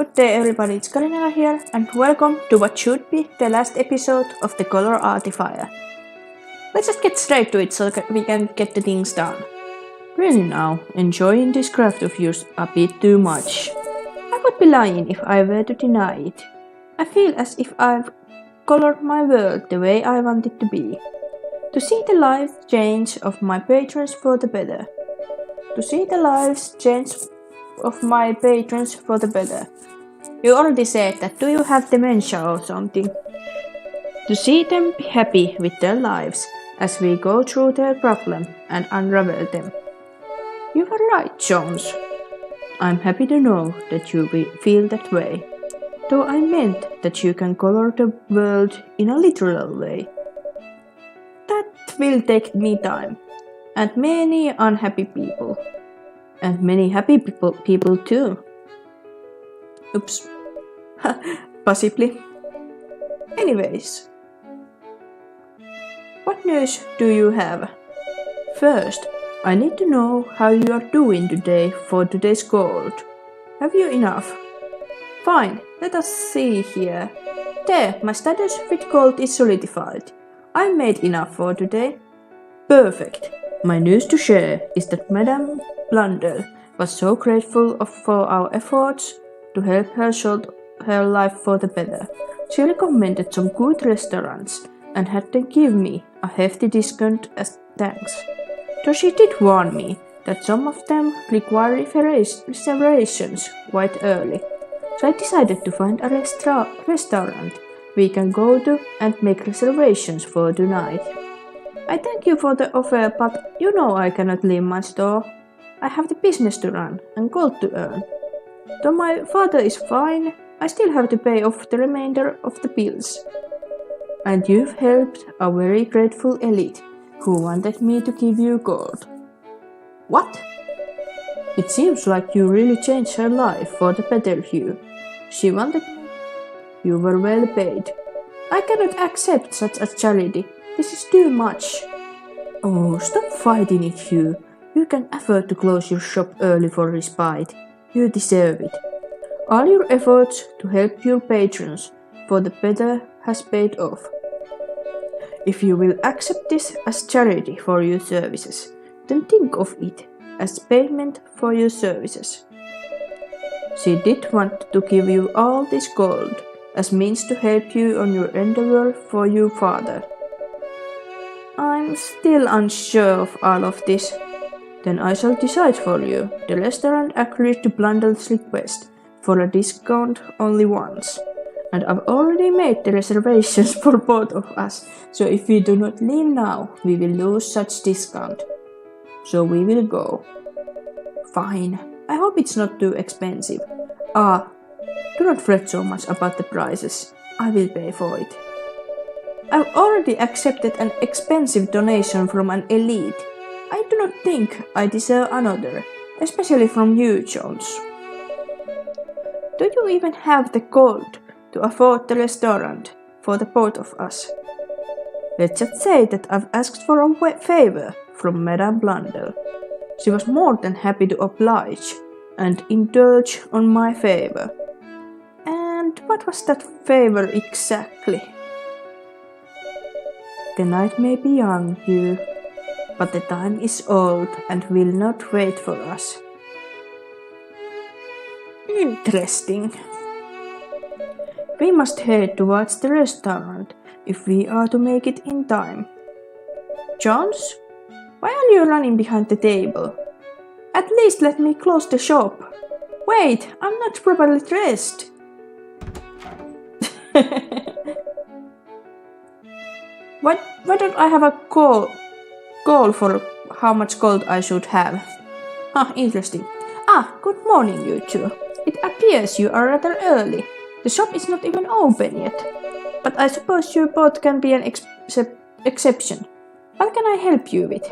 Good day everybody, it's Karina here and welcome to what should be the last episode of the Color Artifier. Let's just get straight to it so that we can get the things done. Really now, enjoying this craft of yours a bit too much. I would be lying if I were to deny it. I feel as if I've colored my world the way I want it to be. To see the life change of my patrons for the better. To see the lives change of my patrons for the better. You already said that, do you have dementia or something? To see them be happy with their lives as we go through their problem and unravel them. You were right, Jones. I'm happy to know that you feel that way. Though I meant that you can color the world in a literal way. That will take me time. And many unhappy people. And many happy people too. Oops. Possibly. Anyways. What news do you have? First, I need to know how you are doing today for today's gold. Have you enough? Fine, let us see here. There, my status with gold is solidified. I made enough for today. Perfect. My news to share is that Madame Blundell was so grateful for our efforts to help her sort her life for the better. She recommended some good restaurants and had them give me a hefty discount as thanks. Though she did warn me that some of them require reservations quite early. So I decided to find a restaurant we can go to and make reservations for tonight. I thank you for the offer, but you know I cannot leave my store. I have the business to run and gold to earn. Though my father is fine, I still have to pay off the remainder of the bills. And you've helped a very grateful elite who wanted me to give you gold. What? It seems like you really changed her life for the better, Hugh. She wanted me. You were well paid. I cannot accept such a charity. This is too much. Oh, stop fighting it, Hugh. You can afford to close your shop early for respite. You deserve it. All your efforts to help your patrons for the better has paid off. If you will accept this as charity for your services, then think of it as payment for your services. She did want to give you all this gold as means to help you on your endeavor for your father. I'm still unsure of all of this. Then I shall decide for you. The restaurant agreed to Blundell's request for a discount only once. And I've already made the reservations for both of us. So if we do not leave now, we will lose such discount. So we will go. Fine. I hope it's not too expensive. Do not fret so much about the prices. I will pay for it. I've already accepted an expensive donation from an elite. I do not think I deserve another, especially from you, Jones. Do you even have the gold to afford the restaurant for the both of us? Let's just say that I've asked for a favor from Madame Blundell. She was more than happy to oblige and indulge on my favor. And what was that favor exactly? The night may be young, Hugh, but the time is old and will not wait for us. Interesting. We must head towards the restaurant if we are to make it in time. Jones, why are you running behind the table? At least let me close the shop. Wait, I'm not properly dressed. Why don't I have a goal for how much gold I should have? Interesting. Good morning, you two. It appears you are rather early. The shop is not even open yet. But I suppose you both can be an exception. What can I help you with?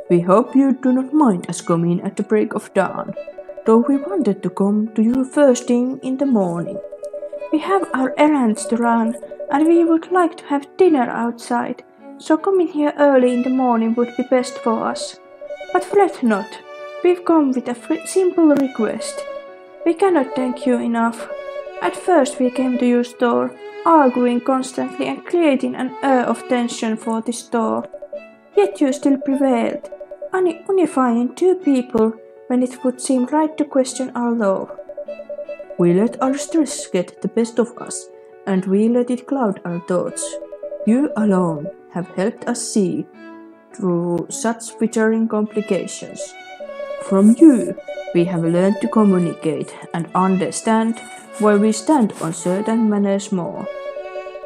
We hope you do not mind us coming at the break of dawn, though we wanted to come to you first thing in the morning. We have our errands to run, and we would like to have dinner outside, so coming here early in the morning would be best for us. But fret not, we've come with a simple request. We cannot thank you enough. At first we came to your store, arguing constantly and creating an air of tension for the store. Yet you still prevailed, unifying two people when it would seem right to question our law. We let our stress get the best of us, and we let it cloud our thoughts. You alone have helped us see through such withering complications. From you, we have learned to communicate and understand why we stand on certain matters more.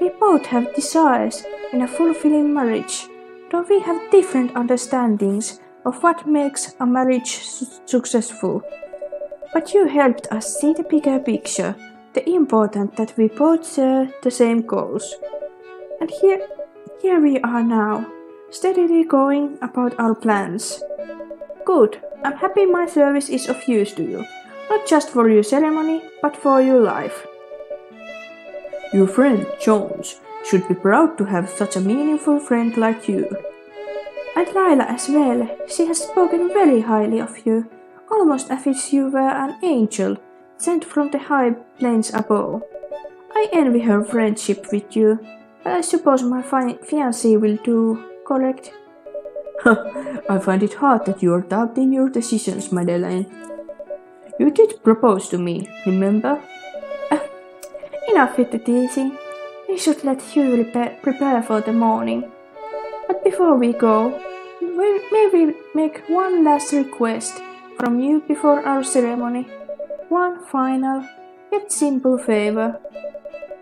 We both have desires in a fulfilling marriage, though we have different understandings of what makes a marriage successful. But you helped us see the bigger picture, the important that we both share the same goals. And here we are now, steadily going about our plans. Good, I'm happy my service is of use to you, not just for your ceremony, but for your life. Your friend Jones should be proud to have such a meaningful friend like you. And Lila as well, she has spoken very highly of you, almost as if you were an angel sent from the high plains above. I envy her friendship with you, but I suppose my fiancé will do, correct? I find it hard that you are doubting your decisions, Madeleine. You did propose to me, remember? Enough with the teasing. We should let Hugh prepare for the morning. But before we go, may we make one last request from you before our ceremony? One final, yet simple favor.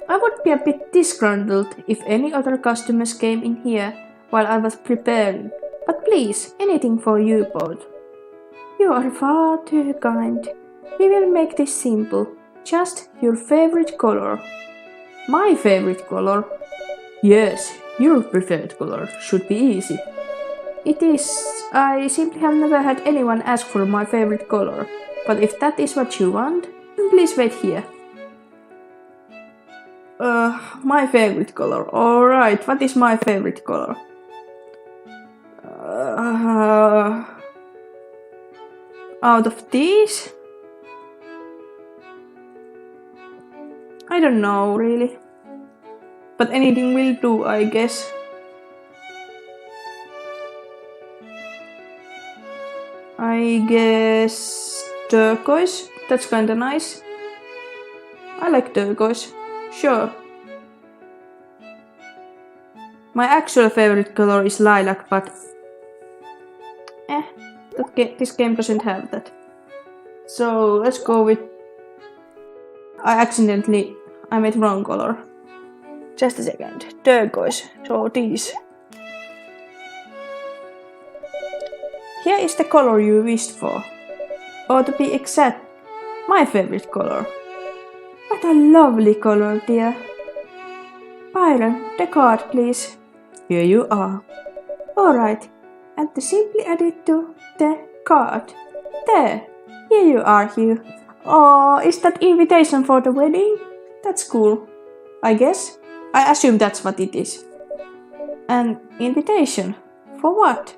I would be a bit disgruntled if any other customers came in here while I was preparing, but please, anything for you both. You are far too kind. We will make this simple. Just your favorite color. My favorite color? Yes, your preferred color. Should be easy. It is. I simply have never had anyone ask for my favorite color. But if that is what you want, then please wait here. My favorite color. Alright, what is my favorite color? Out of these? I don't know, really. But anything will do, I guess. I guess turquoise. That's kinda nice. I like turquoise. Sure. My actual favorite color is lilac, but this game doesn't have that. So let's go with. I made wrong color. Just a second. Turquoise. So these. Here is the color you wished for. Or to be exact, my favorite color. What a lovely color, dear. Byron, the card, please. Here you are. Alright, and to simply add it to the card. There. Here you are, Hugh. Oh, is that invitation for the wedding? That's cool. I guess. I assume that's what it is. An invitation? For what?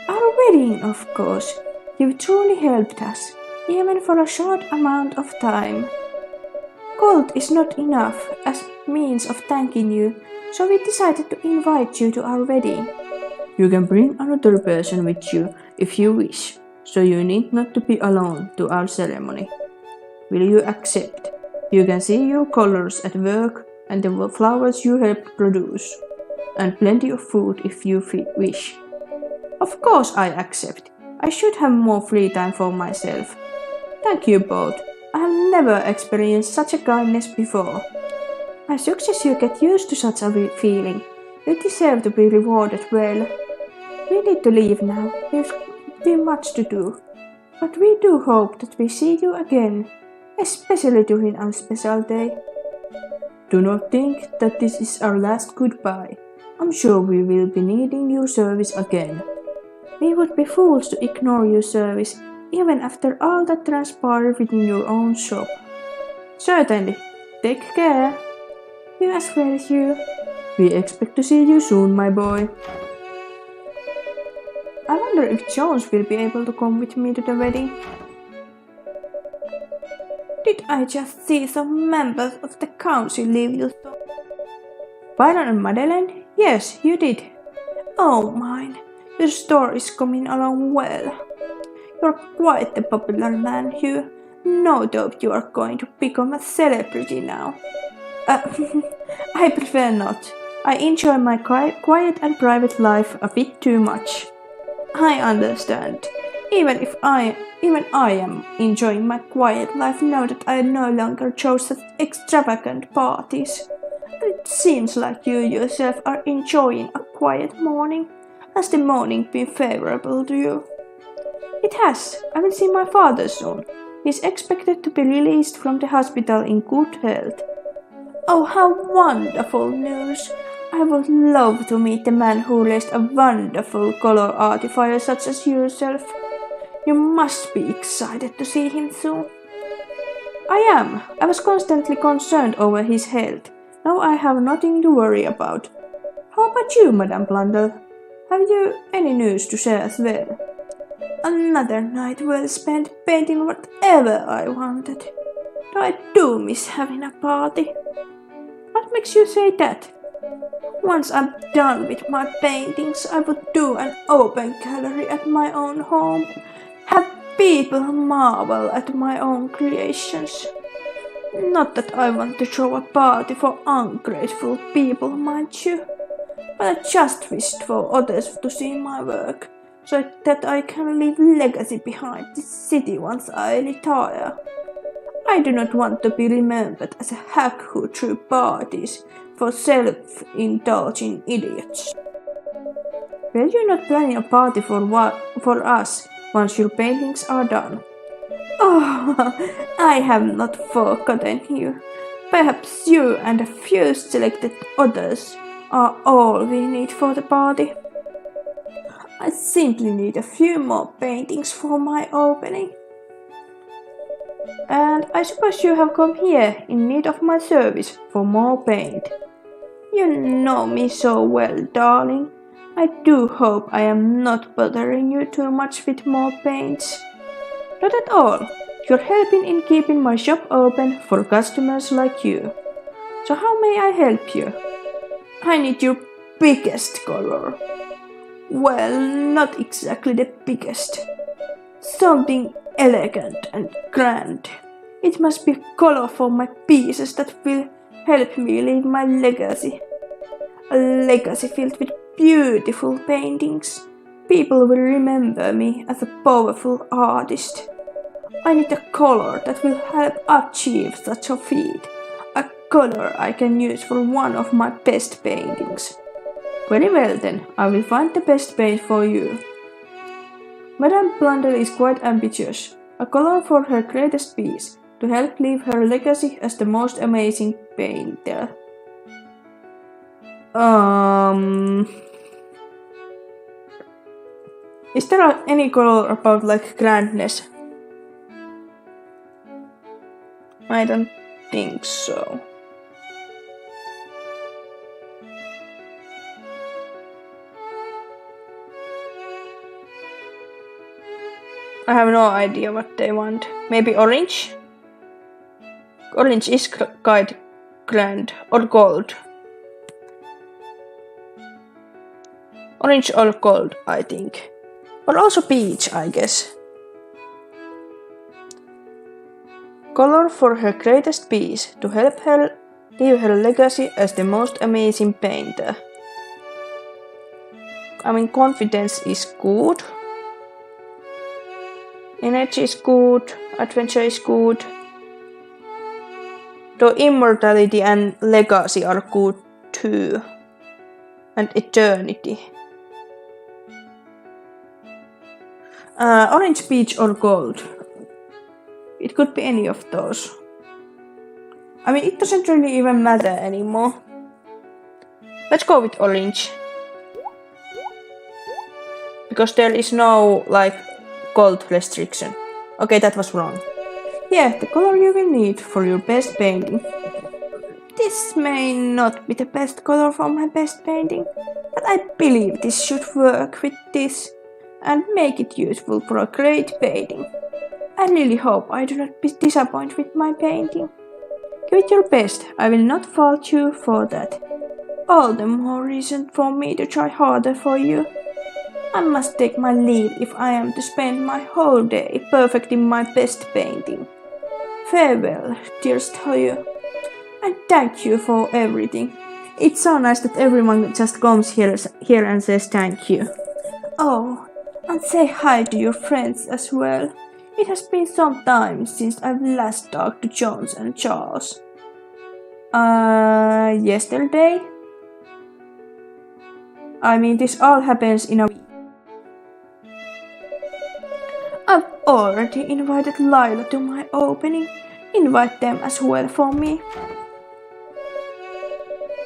Our wedding, of course. You truly helped us, even for a short amount of time. Gold is not enough as means of thanking you, so we decided to invite you to our wedding. You can bring another person with you if you wish, so you need not to be alone to our ceremony. Will you accept? You can see your colors at work and the flowers you helped produce, and plenty of food if you wish. Of course I accept. I should have more free time for myself. Thank you both. I have never experienced such a kindness before. I suggest you get used to such a feeling. You deserve to be rewarded well. We need to leave now. There's too much to do. But we do hope that we see you again, especially during our special day. Do not think that this is our last goodbye. I'm sure we will be needing your service again. We would be fools to ignore your service, even after all that transpired within your own shop. Certainly. Take care. You as well, Hugh. We expect to see you soon, my boy. I wonder if Jones will be able to come with me to the wedding. I just see some members of the council leave you? Byron and Madeleine? Yes, you did. Oh, mine. Your store is coming along well. You're quite the popular man, Hugh. No doubt you are going to become a celebrity now. I prefer not. I enjoy my quiet and private life a bit too much. I understand. Even I am enjoying my quiet life now that I no longer chose such extravagant parties. It seems like you yourself are enjoying a quiet morning. Has the morning been favorable to you? It has. I will see my father soon. He is expected to be released from the hospital in good health. Oh, how wonderful news! I would love to meet the man who raised a wonderful color artifier such as yourself. You must be excited to see him soon. I am. I was constantly concerned over his health. Now I have nothing to worry about. How about you, Madame Blundell? Have you any news to share as well? Another night well spent painting whatever I wanted. Though I do miss having a party. What makes you say that? Once I'm done with my paintings, I would do an open gallery at my own home. Have people marvel at my own creations. Not that I want to throw a party for ungrateful people, mind you, but I just wished for others to see my work, so that I can leave legacy behind this city once I retire. I do not want to be remembered as a hack who threw parties for self-indulging idiots. Were you not planning a party for us once your paintings are done? Oh, I have not forgotten you. Perhaps you and a few selected others are all we need for the party. I simply need a few more paintings for my opening. And I suppose you have come here in need of my service for more paint. You know me so well, darling. I do hope I am not bothering you too much with more paints. Not at all. You're helping in keeping my shop open for customers like you. So how may I help you? I need your biggest color. Well, not exactly the biggest. Something elegant and grand. It must be a color for my pieces that will help me leave my legacy. A legacy filled with beautiful paintings. People will remember me as a powerful artist. I need a color that will help achieve such a feat. A color I can use for one of my best paintings. Very well then, I will find the best paint for you. Madame Blundell is quite ambitious. A color for her greatest piece, to help leave her legacy as the most amazing painter. Is there any color about like grandness? I don't think so. I have no idea what they want. Maybe orange? Orange is quite grand. Or gold. Orange or gold, I think. Or also peach, I guess. Color for her greatest piece, to help her leave her legacy as the most amazing painter. I mean, confidence is good. Energy is good. Adventure is good. Though immortality and legacy are good too. And eternity. Orange, peach or gold. It could be any of those. I mean, it doesn't really even matter anymore. Let's go with orange. Because there is no, like, gold restriction. Okay, that was wrong. Yeah, the color you will need for your best painting. This may not be the best color for my best painting, but I believe this should work with this and make it useful for a great painting. I I really hope I do not be disappointed with my painting. Give it your best, I will not fault you for that. All the more reason for me to try harder for you. I must take my leave if I am to spend my whole day perfecting my best painting. Farewell, dearest Hoyu, and thank you for everything. It's so nice that everyone just comes here and says thank you. Oh, and say hi to your friends as well. It has been some time since I've last talked to Jones and Charles. Yesterday? I mean, this all happens in a week. I've already invited Lila to my opening. Invite them as well for me.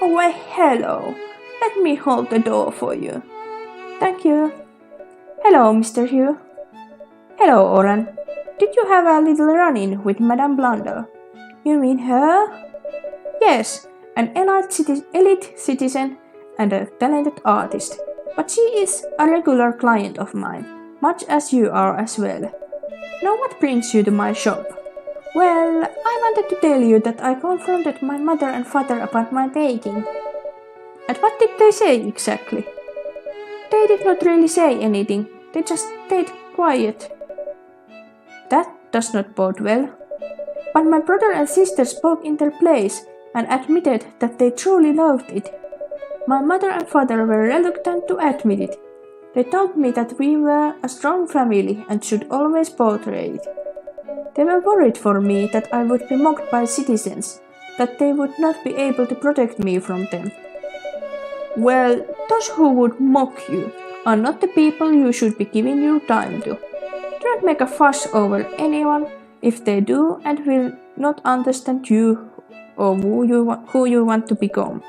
Oh, why hello. Let me hold the door for you. Thank you. Hello, Mr. Hugh. Hello, Oran. Did you have a little run-in with Madame Blunder? You mean her? Yes, an elite citizen and a talented artist. But she is a regular client of mine, much as you are as well. Now what brings you to my shop? Well, I wanted to tell you that I confronted my mother and father about my baking. And what did they say exactly? They did not really say anything, they just stayed quiet. That does not bode well. But my brother and sister spoke in their place and admitted that they truly loved it. My mother and father were reluctant to admit it. They told me that we were a strong family and should always portray it. They were worried for me that I would be mocked by citizens, that they would not be able to protect me from them. Well, those who would mock you are not the people you should be giving your time to. Do not make a fuss over anyone if they do and will not understand you or who you want to become.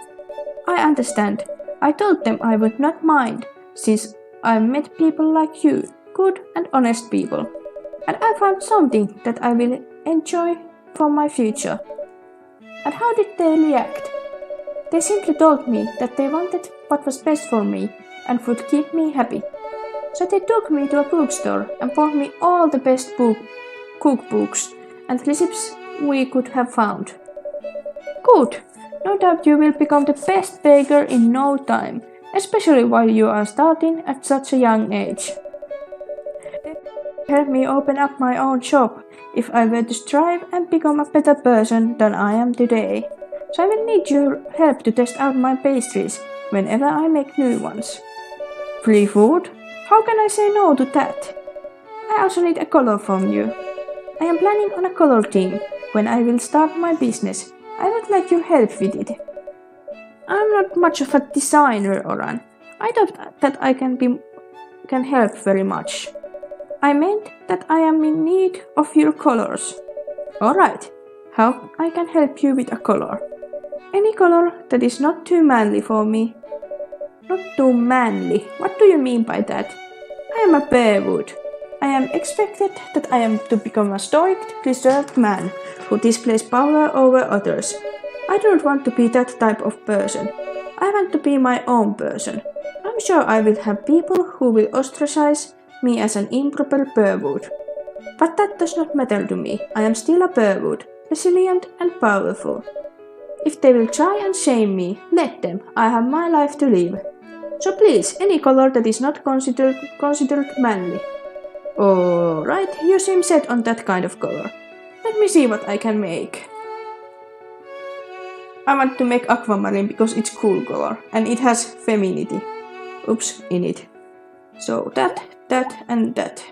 I understand. I told them I would not mind, since I met people like you, good and honest people. And I found something that I will enjoy for my future. And how did they react? They simply told me that they wanted what was best for me and would keep me happy. So they took me to a bookstore and bought me all the best cookbooks and recipes we could have found. Good! No doubt you will become the best baker in no time, especially while you are starting at such a young age. Help me open up my own shop if I were to strive and become a better person than I am today. So I will need your help to test out my pastries whenever I make new ones. Free food? How can I say no to that? I also need a color from you. I am planning on a color team when I will start my business. I would like your help with it. I'm not much of a designer, Oran. I doubt that I can help very much. I meant that I am in need of your colors. Alright, how I can help you with a color? Any color that is not too manly for me. Not too manly? What do you mean by that? I am a bearwood. I am expected that I am to become a stoic, reserved man who displays power over others. I don't want to be that type of person. I want to be my own person. I'm sure I will have people who will ostracize me as an improper bearwood. But that does not matter to me. I am still a bearwood, resilient and powerful. If they will try and shame me, let them. I have my life to live. So please, any color that is not considered manly. Alright, you seem set on that kind of color. Let me see what I can make. I want to make aquamarine because it's cool color and it has femininity. Oops, in it. So that, and that.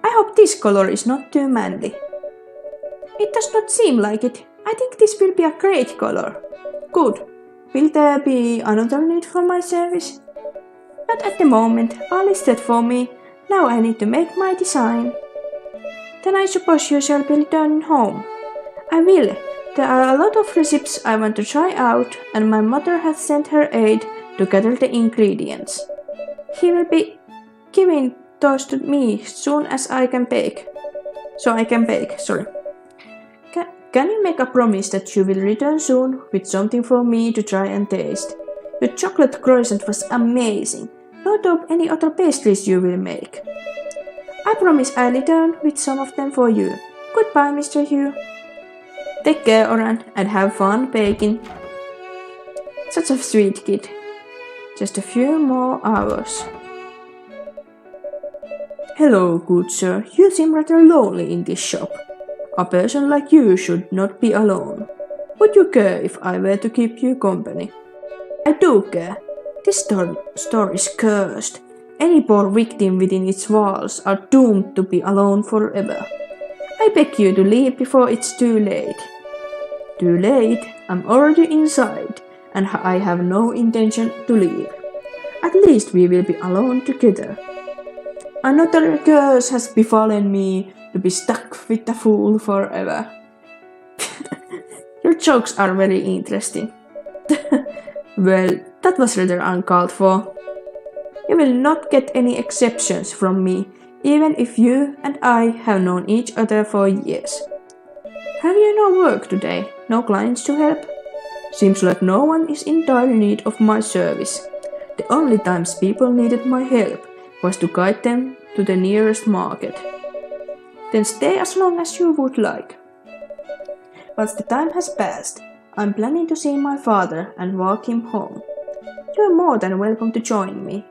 I hope this color is not too manly. It does not seem like it. I think this will be a great color. Good. Will there be another need for my service? Not at the moment. All is set for me. Now I need to make my design. Then I suppose you shall be returning home. I will. There are a lot of recipes I want to try out, and my mother has sent her aide to gather the ingredients. He will be giving those to me soon as I can bake. Sorry. Can you make a promise that you will return soon with something for me to try and taste? Your chocolate croissant was amazing. thought of any other pastries you will make. I promise I'll return with some of them for you. Goodbye, Mr. Hugh. Take care, Oran, and have fun baking. Such a sweet kid. Just a few more hours. Hello, good sir. You seem rather lonely in this shop. A person like you should not be alone. Would you care if I were to keep you company? I do care. This store is cursed. Any poor victim within its walls are doomed to be alone forever. I beg you to leave before it's too late. Too late? I'm already inside, and I have no intention to leave. At least we will be alone together. Another curse has befallen me to be stuck with the fool forever. Your jokes are very interesting. Well, that was rather uncalled for. You will not get any exceptions from me, even if you and I have known each other for years. Have you no work today? No clients to help? Seems like no one is in dire need of my service. The only times people needed my help was to guide them to the nearest market. Then stay as long as you would like. Once the time has passed, I'm planning to see my father and walk him home. You're more than welcome to join me.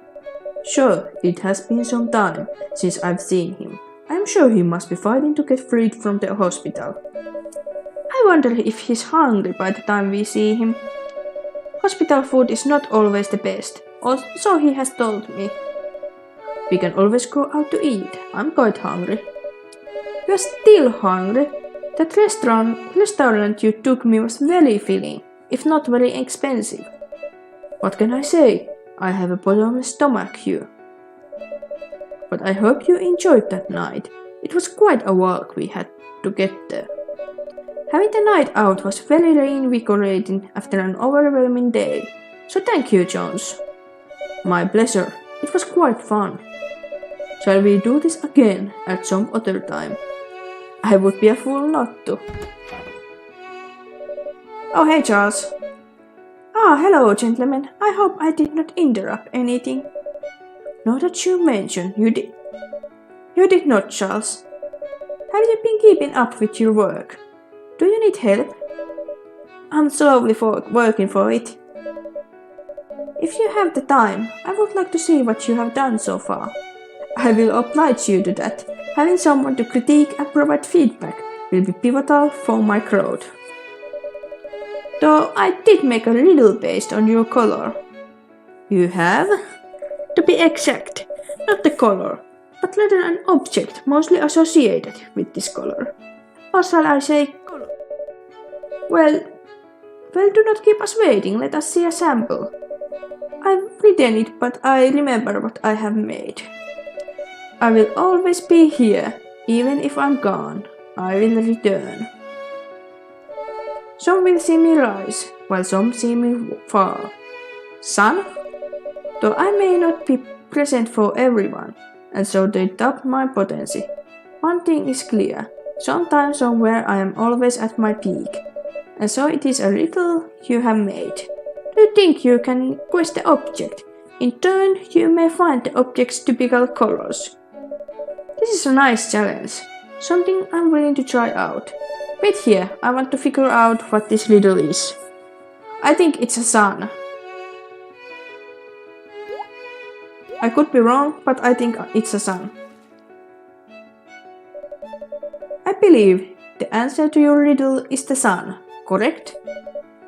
Sure, it has been some time since I've seen him. I'm sure he must be fighting to get freed from the hospital. I wonder if he's hungry by the time we see him. Hospital food is not always the best, or so he has told me. We can always go out to eat. I'm quite hungry. You're still hungry? That restaurant you took me was very filling, if not very expensive. What can I say? I have a bottomless stomach here. But I hope you enjoyed that night. It was quite a walk we had to get there. Having the night out was very reinvigorating after an overwhelming day, so thank you, Jones. My pleasure. It was quite fun. Shall we do this again at some other time? I would be a fool not to. Oh, hey, Charles. Hello, gentlemen. I hope I did not interrupt anything. Now that you mention, you did. You did not, Charles. Have you been keeping up with your work? Do you need help? I'm slowly working for it. If you have the time, I would like to see what you have done so far. I will oblige you to that. Having someone to critique and provide feedback will be pivotal for my growth. Though I did make a riddle based on your color. You have? To be exact, not the color, but rather an object mostly associated with this color. Or shall I say color? Well, do not keep us waiting, let us see a sample. I've written it, but I remember what I have made. I will always be here, even if I'm gone. I will return. Some will see me rise, while some see me fall. Sun? Though I may not be present for everyone, and so they doubt my potency. One thing is clear, sometime somewhere I am always at my peak. And so it is a riddle you have made. Do you think you can guess the object? In turn, you may find the object's typical colors. This is a nice challenge, something I'm willing to try out. Wait here, I want to figure out what this riddle is. I think it's a sun. I could be wrong, but I think it's a sun. I believe the answer to your riddle is the sun, correct?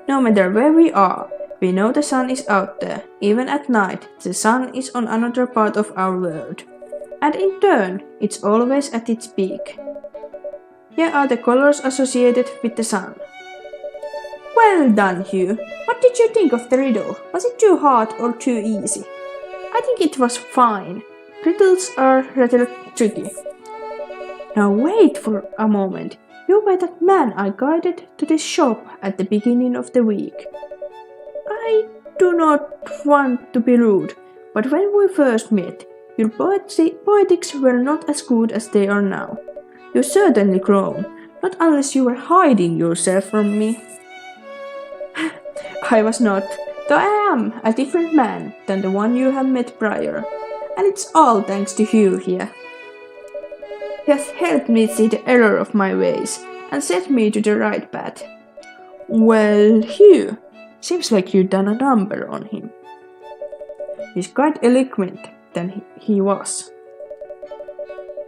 No matter where we are, we know the sun is out there. Even at night, the sun is on another part of our world. And in turn, it's always at its peak. Here are the colors associated with the sun. Well done, Hugh. What did you think of the riddle? Was it too hard or too easy? I think it was fine. Riddles are rather tricky. Now wait for a moment. You were that man I guided to this shop at the beginning of the week. I do not want to be rude, but when we first met, your poetics were not as good as they are now. You certainly grown, not unless you were hiding yourself from me. I was not. Though I am a different man than the one you have met prior, and it's all thanks to Hugh here. He has helped me see the error of my ways and set me to the right path. Well, Hugh, seems like you've done a number on him. He's quite eloquent than he was.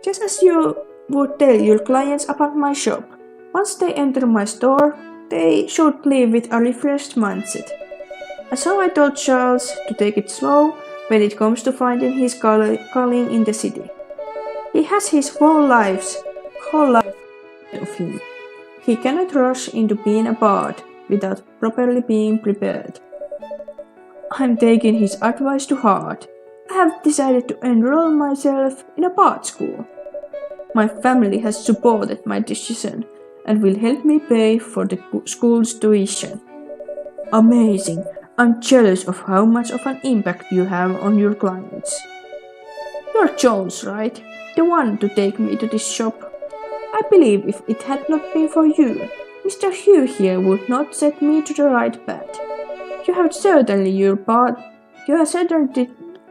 Just as you would tell your clients about my shop, once they enter my store, they should leave with a refreshed mindset. And so I told Charles to take it slow when it comes to finding his calling in the city. He has his whole life of him. He cannot rush into being a bard without properly being prepared. I'm taking his advice to heart. I have decided to enroll myself in a bard school. My family has supported my decision and will help me pay for the school's tuition. Amazing! I'm jealous of how much of an impact you have on your clients. You're Jones, right? The one to take me to this shop. I believe if it had not been for you, Mr. Hugh here would not set me to the right path. You have certainly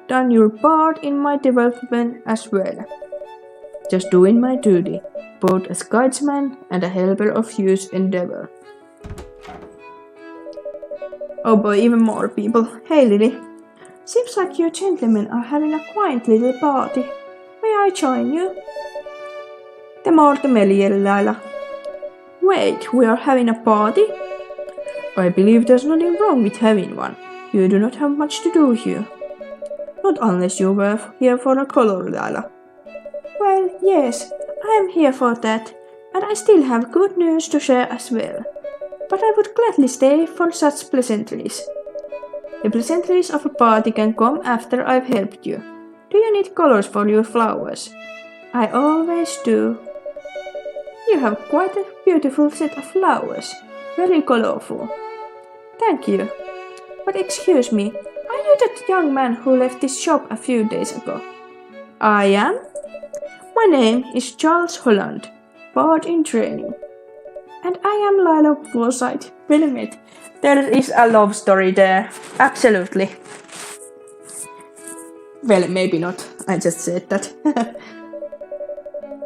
done your part in my development as well. Just doing my duty, both as guidesman and a helper of Hugh's endeavor. Oh boy, even more people. Hey Lily. Seems like you gentlemen are having a quiet little party. May I join you? The more the merrier, Lila. Wait, we are having a party? I believe there's nothing wrong with having one. You do not have much to do here. Not unless you were here for a color, Lila. Well, yes, I am here for that, and I still have good news to share as well. But I would gladly stay for such pleasantries. The pleasantries of a party can come after I've helped you. Do you need colors for your flowers? I always do. You have quite a beautiful set of flowers. Very colorful. Thank you. But excuse me, are you that young man who left this shop a few days ago? I am. My name is Charles Holland, bard in training. And I am Lila Forsyth. Well met. There is a love story there. Absolutely. Well, maybe not. I just said that.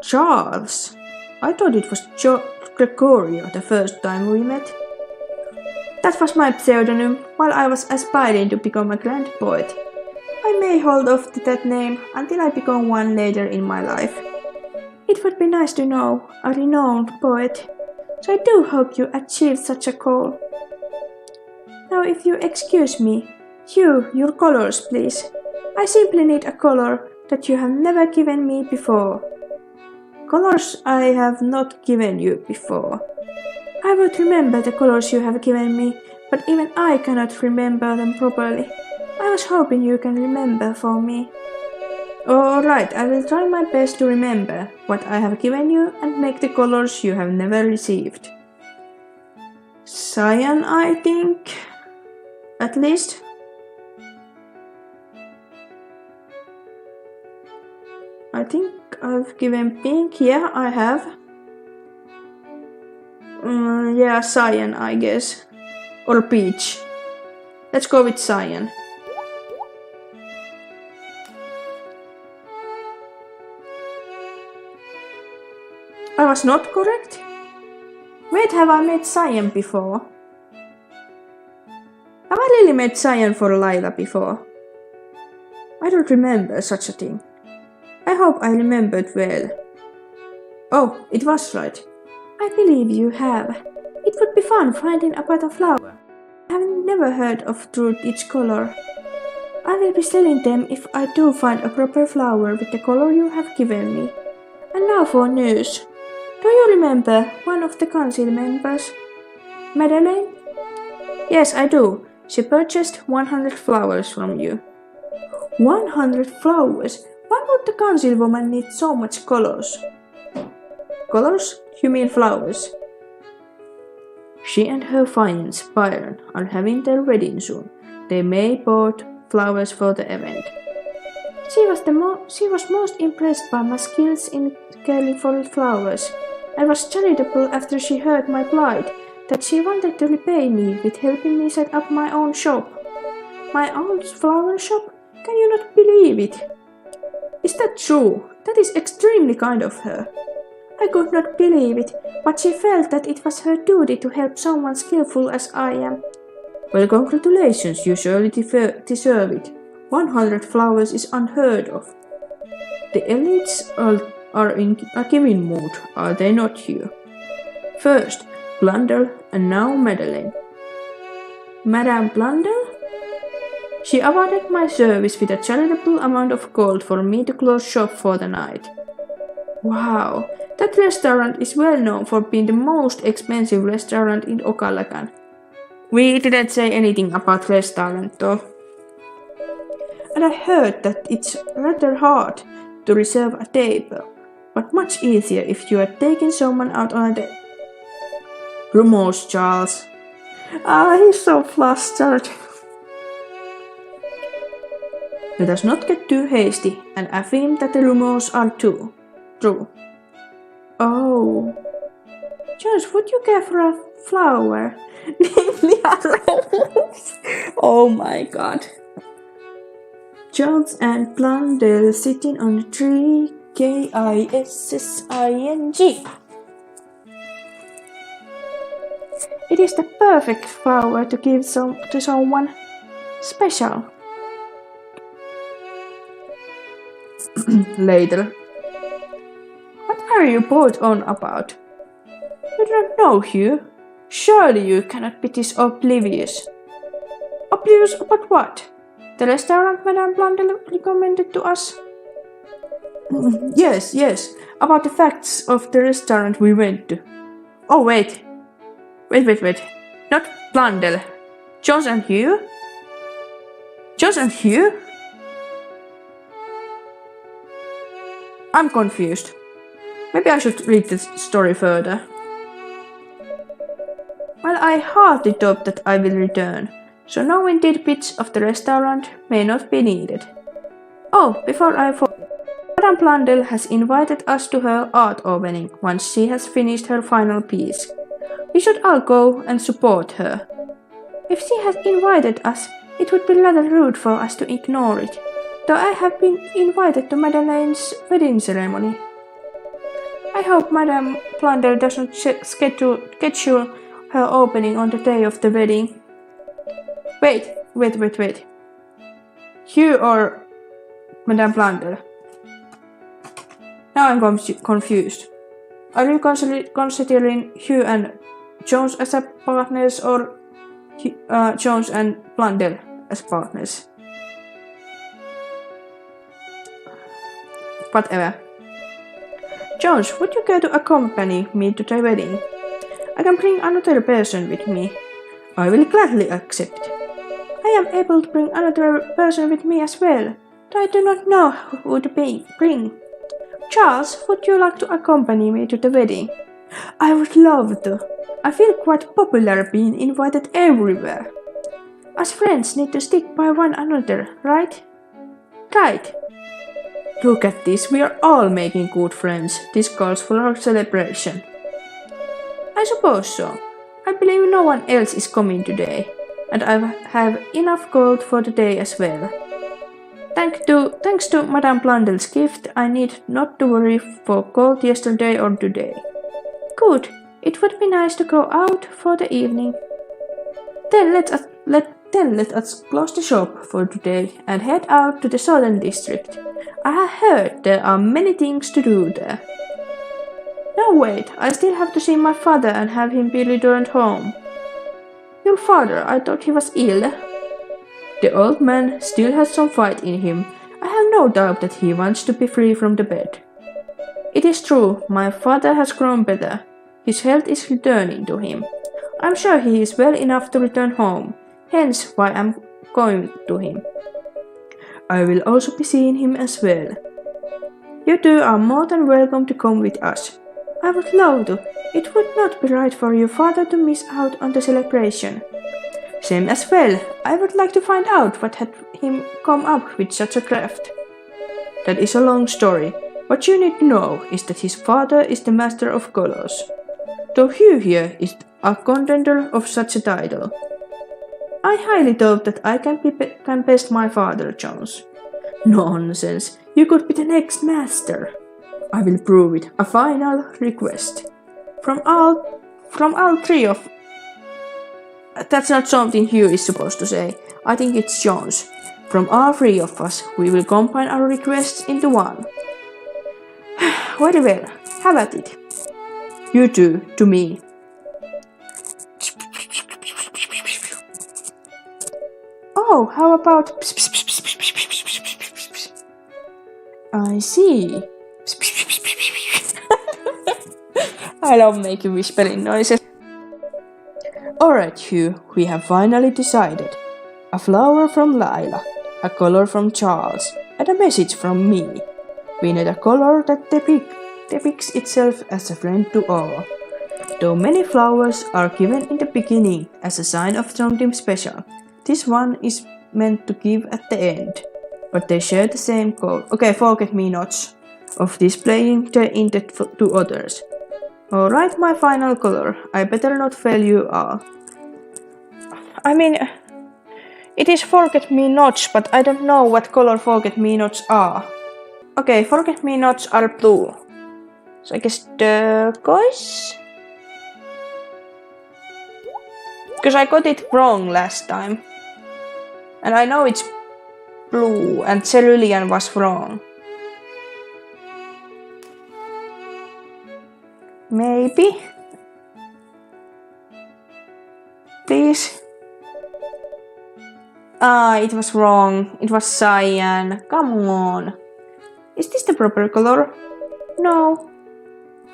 Charles. I thought it was Gregorio the first time we met. That was my pseudonym while I was aspiring to become a grand poet. I may hold off to that name until I become one later in my life. It would be nice to know a renowned poet. So I do hope you achieve such a goal. Now if you excuse me, Hugh, your colors please. I simply need a color that you have never given me before. Colors I have not given you before. I would remember the colors you have given me, but even I cannot remember them properly. I was hoping you can remember for me. Alright, I will try my best to remember what I have given you and make the colors you have never received. Cyan, I think. At least. I think I've given pink. Yeah, I have. Yeah, cyan, I guess. Or peach. Let's go with cyan. I was not correct? Wait, have I made cyan before? Have I really made cyan for Lila before? I don't remember such a thing. I hope I remembered well. Oh, it was right. I believe you have. It would be fun finding a pot of flower. I have never heard of through each color. I will be selling them if I do find a proper flower with the color you have given me. And now for news. Do you remember one of the council members? Madeleine? Yes, I do. She purchased 100 flowers from you. 100 flowers? Why would the councilwoman need so much colors? Colors? You mean flowers? She and her fiance, Byron, are having their wedding soon. They may bought flowers for the event. She was most impressed by my skills in caring for flowers, and was charitable after she heard my plight that she wanted to repay me with helping me set up my own shop. My aunt's flower shop? Can you not believe it? Is that true? That is extremely kind of her. I could not believe it, but she felt that it was her duty to help someone skillful as I am. Well, congratulations, you surely deserve it. 100 flowers is unheard of. The elites are in a giving mood, are they not, you? First, Blundell, and now Madeleine. Madame Blundell? She awarded my service with a charitable amount of gold for me to close shop for the night. Wow, that restaurant is well known for being the most expensive restaurant in Okalagan. We didn't say anything about restaurant though. And I heard that it's rather hard to reserve a table, but much easier if you are taking someone out on a date. Rumors, Charles. He's so flustered. Let us not get too hasty and affirm that the rumors are true. Oh. Jones, would you care for a flower? Oh my god. Jones and Blundell sitting on a tree. Kissing. It is the perfect flower to give to someone special. Later. What are you both on about? You don't know, Hugh. Surely you cannot be this oblivious. Oblivious about what? The restaurant Madame Blundell recommended to us? Yes, about the facts of the restaurant we went to. Oh, wait. Not Blundell. Jones and Hugh? Jones and Hugh? I'm confused. Maybe I should read the story further. Well, I hardly doubt that I will return, so knowing tidbits of the restaurant may not be needed. Oh, before I forget, Madame Blundell has invited us to her art opening once she has finished her final piece. We should all go and support her. If she has invited us, it would be rather rude for us to ignore it, though I have been invited to Madeleine's wedding ceremony. I hope Madame Blundell doesn't schedule her opening on the day of the wedding. Wait. Hugh or Madame Blundell? Now I'm confused. Are you considering Hugh and Jones as partners or Jones and Blundell as partners? Whatever. Jones, would you care to accompany me to the wedding? I can bring another person with me. I will gladly accept. I am able to bring another person with me as well, though I do not know who to bring. Charles, would you like to accompany me to the wedding? I would love to. I feel quite popular being invited everywhere. Us friends need to stick by one another, right? Right. Look at this, we are all making good friends. This calls for our celebration. I suppose so. I believe no one else is coming today, and I have enough gold for the day as well. Thanks to Madame Blundell's gift, I need not to worry for gold yesterday or today. Good. It would be nice to go out for the evening. Then let us close the shop for today and head out to the southern district. I have heard there are many things to do there. No, wait, I still have to see my father and have him be returned home. Your father, I thought he was ill. The old man still has some fight in him. I have no doubt that he wants to be free from the bed. It is true, my father has grown better. His health is returning to him. I'm sure he is well enough to return home, hence why I'm going to him. I will also be seeing him as well. You two are more than welcome to come with us. I would love to. It would not be right for your father to miss out on the celebration. Same as well. I would like to find out what had him come up with such a craft. That is a long story. What you need to know is that his father is the master of colors, though Hugh here is a contender of such a title. I highly doubt that I can best my father, Jones. Nonsense. You could be the next master. I will prove it. A final request. From all three of... That's not something Hugh is supposed to say. I think it's Jones. From all three of us, we will combine our requests into one. Very well. Have at it. You two, to me. Oh, how about... I see. I love making whispering noises. Alright, Hugh, we have finally decided. A flower from Lila, a color from Charles, and a message from me. We need a color that depicts itself as a friend to all. Though many flowers are given in the beginning as a sign of something special, this one is meant to give at the end. But they share the same goal. Okay, forget-me-nots of displaying their intent to others. Alright, my final color. I better not fail you all. I mean, it is forget-me-nots, but I don't know what color forget-me-nots are. Okay, forget-me-nots are blue. So I guess turquoise? Because I got it wrong last time. And I know it's blue and cerulean was wrong. Maybe? Please? Ah, it was wrong. It was cyan. Come on. Is this the proper color? No.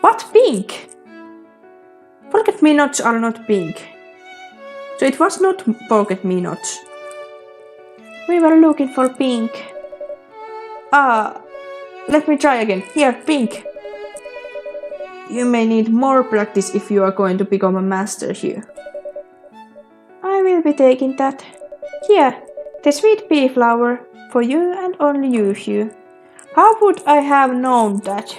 What? Pink? Forget-me-nots are not pink. So it was not forget-me-nots. We were looking for pink. Ah, let me try again. Here, pink. You may need more practice if you are going to become a master here. I will be taking that. Here, the sweet pea flower. For you and only you, Hugh. How would I have known that?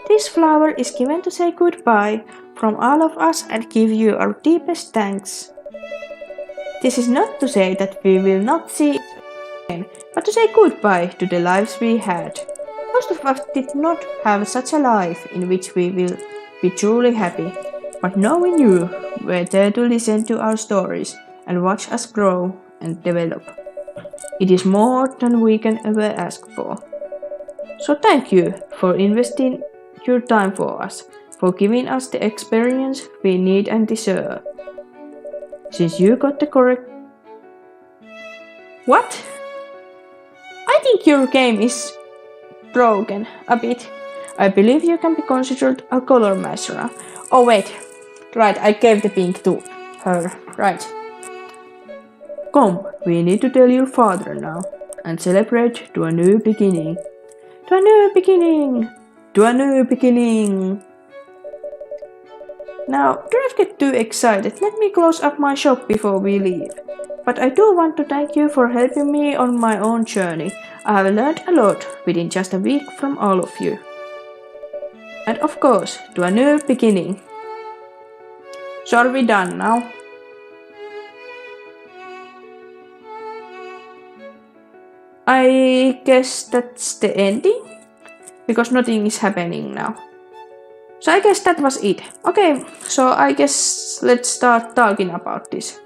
This flower is given to say goodbye from all of us and give you our deepest thanks. This is not to say that we will not see again, but to say goodbye to the lives we had. Most of us did not have such a life in which we will be truly happy, but knowing you were there to listen to our stories and watch us grow and develop. It is more than we can ever ask for. So thank you for investing your time for us, for giving us the experience we need and deserve. Since you got the correct... What? I think your game is broken a bit. I believe you can be considered a color master. Oh wait, right, I gave the pink to her, right. Come, we need to tell your father now, and celebrate to a new beginning. To a new beginning! To a new beginning! Now, do not get too excited, let me close up my shop before we leave. But I do want to thank you for helping me on my own journey. I have learned a lot within just a week from all of you. And of course, to a new beginning. So are we done now? I guess that's the ending, because nothing is happening now. So I guess that was it. Okay, so I guess let's start talking about this.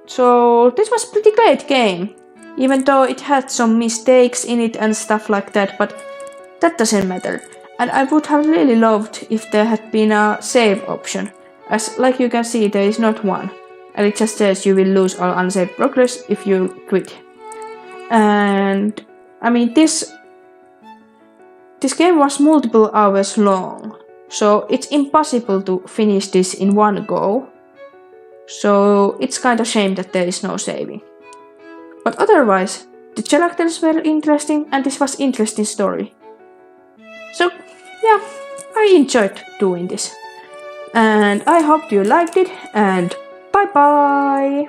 So this was a pretty great game, even though it had some mistakes in it and stuff like that, but that doesn't matter. And I would have really loved if there had been a save option, as like you can see there is not one. And it just says you will lose all unsaved progress if you quit. And I mean this game was multiple hours long, so it's impossible to finish this in one go. So it's kind of shame that there is no saving. But otherwise, the characters were interesting and this was interesting story. So yeah, I enjoyed doing this. And I hope you liked it and bye bye!